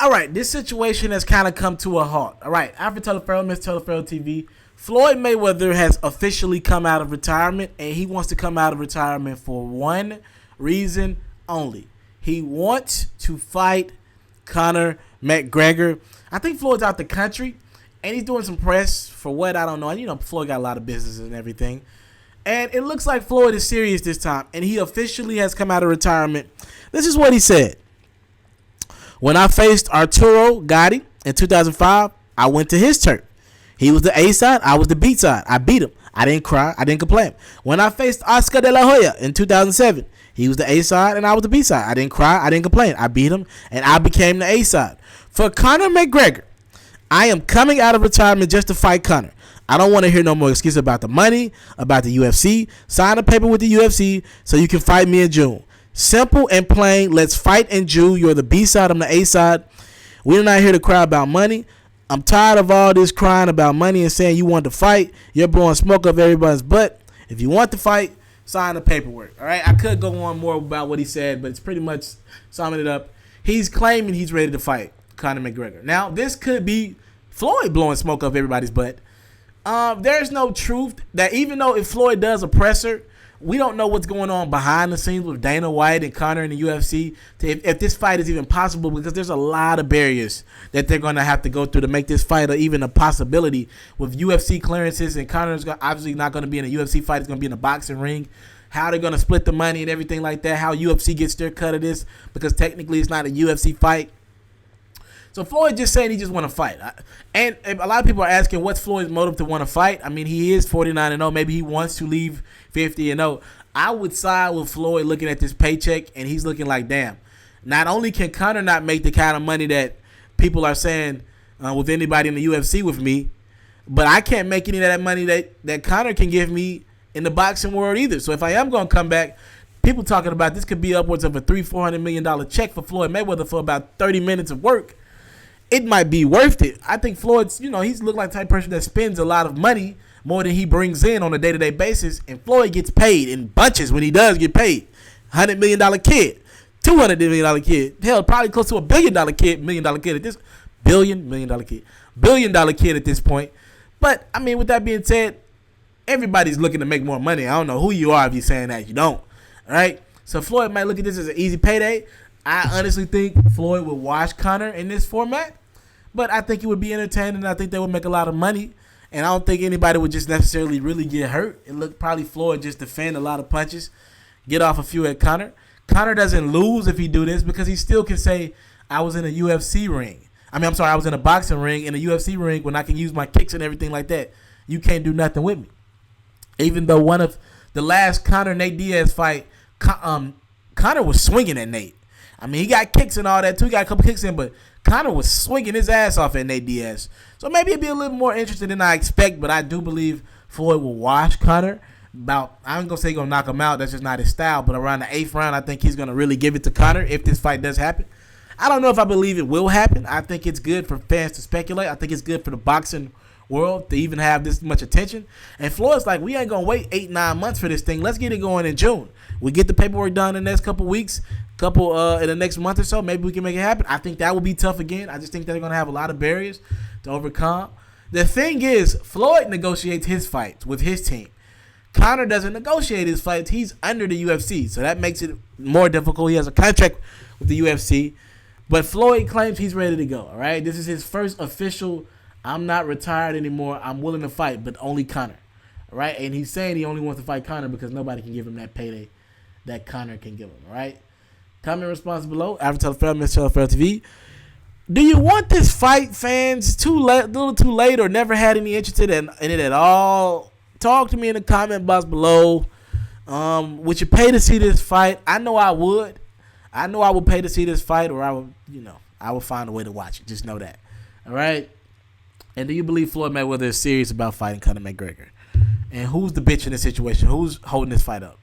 All right, this situation has kind of come to a halt. All right, after Teleferro, Miss Teleferro TV, Floyd Mayweather has officially come out of retirement, and he wants to come out of retirement for one reason only. He wants to fight Conor McGregor. I think Floyd's out the country, and he's doing some press for what, I don't know. You know, Floyd got a lot of businesses and everything. And it looks like Floyd is serious this time, and he officially has come out of retirement. This is what he said. When I faced Arturo Gatti in 2005, I went to his turf. He was the A side, I was the B side. I beat him. I didn't cry, I didn't complain. When I faced Oscar De La Hoya in 2007, he was the A side and I was the B side. I didn't cry, I didn't complain. I beat him and I became the A side. For Conor McGregor, I am coming out of retirement just to fight Conor. I don't want to hear no more excuses about the money, about the UFC. Sign a paper with the UFC so you can fight me in June. Simple and plain. Let's fight in June. You're the B side, I'm the A side. We're not here to cry about money. I'm tired of all this crying about money and saying you want to fight. You're blowing smoke up everybody's butt. If you want to fight, sign the paperwork. All right. I could go on more about what he said, but it's pretty much summing it up. He's claiming he's ready to fight Conor McGregor. Now, this could be Floyd blowing smoke up everybody's butt. There's no truth that even though if Floyd does a presser, we don't know what's going on behind the scenes with Dana White and Conor in the UFC if this fight is even possible, because there's a lot of barriers that they're going to have to go through to make this fight even a possibility with UFC clearances, and Conor's obviously not going to be in a UFC fight. It's going to be in a boxing ring. How they're going to split the money and everything like that, how UFC gets their cut of this, because technically it's not a UFC fight. So Floyd just saying he just want to fight. And a lot of people are asking what's Floyd's motive to want to fight. I mean, he is 49-0. Maybe he wants to leave 50-0. I would side with Floyd looking at this paycheck, and he's looking like, damn. Not only can Conor not make the kind of money that people are saying with anybody in the UFC with me, but I can't make any of that money that Conor can give me in the boxing world either. So if I am going to come back, people talking about this could be upwards of a $300-400 million check for Floyd Mayweather for about 30 minutes of work. It might be worth it. I think Floyd's, he's looked like the type of person that spends a lot of money more than he brings in on a day-to-day basis. And Floyd gets paid in bunches when he does get paid. $100 million kid, $200 million kid, hell, probably close to $1 billion kid, $1 million kid at this $1 million kid, $1 billion kid at this point. But I mean, with that being said, everybody's looking to make more money. I don't know who you are if you're saying that. You don't. All right. So Floyd might look at this as an easy payday. I honestly think Floyd would watch Conor in this format. But I think it would be entertaining, and I think they would make a lot of money. And I don't think anybody would just necessarily really get hurt. It looked probably Floyd just defend a lot of punches, get off a few at Conor. Conor doesn't lose if he do this because he still can say, I was in a UFC ring. I was in a boxing ring, in a UFC ring when I can use my kicks and everything like that. You can't do nothing with me. Even though one of the last Conor-Nate Diaz fight, Conor was swinging at Nate. I mean, he got kicks and all that too. He got a couple kicks in, but Conor was swinging his ass off at Nate Diaz. So maybe it'd be a little more interesting than I expect, but I do believe Floyd will wash Conor. I ain't going to say he's going to knock him out. That's just not his style. But around the 8th round, I think he's going to really give it to Conor if this fight does happen. I don't know if I believe it will happen. I think it's good for fans to speculate. I think it's good for the boxing world to even have this much attention. And Floyd's like, we ain't going to wait 8-9 months for this thing. Let's get it going in June. We get the paperwork done in the next couple weeks. In the next month or so, maybe we can make it happen. I think that will be tough again. I just think they're going to have a lot of barriers to overcome. The thing is, Floyd negotiates his fights with his team. Conor doesn't negotiate his fights. He's under the UFC, so that makes it more difficult. He has a contract with the UFC, but Floyd claims he's ready to go, all right? This is his first official, I'm not retired anymore, I'm willing to fight, but only Conor, all right? And he's saying he only wants to fight Conor because nobody can give him that payday that Conor can give him, all right? Comment response below. After Teleferro, Miss Teleferro TV. Do you want this fight, fans? A little too late, or never had any interest in it at all? Talk to me in the comment box below. Would you pay to see this fight? I know I would. I know I would pay to see this fight, or I would find a way to watch it. Just know that. All right. And do you believe Floyd Mayweather is serious about fighting Conor McGregor? And who's the bitch in this situation? Who's holding this fight up?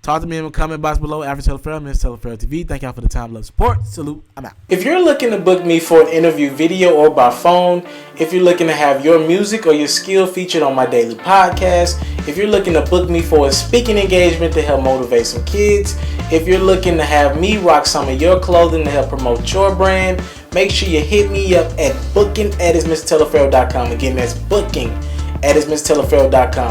Talk to me in the comment box below. After Teleferro, Miss Teleferro TV. Thank y'all for the time, love, support. Salute. I'm out. If you're looking to book me for an interview video or by phone, if you're looking to have your music or your skill featured on my daily podcast, if you're looking to book me for a speaking engagement to help motivate some kids, if you're looking to have me rock some of your clothing to help promote your brand, make sure you hit me up at booking@ismrteleferro.com. Again, that's booking@ismrteleferro.com.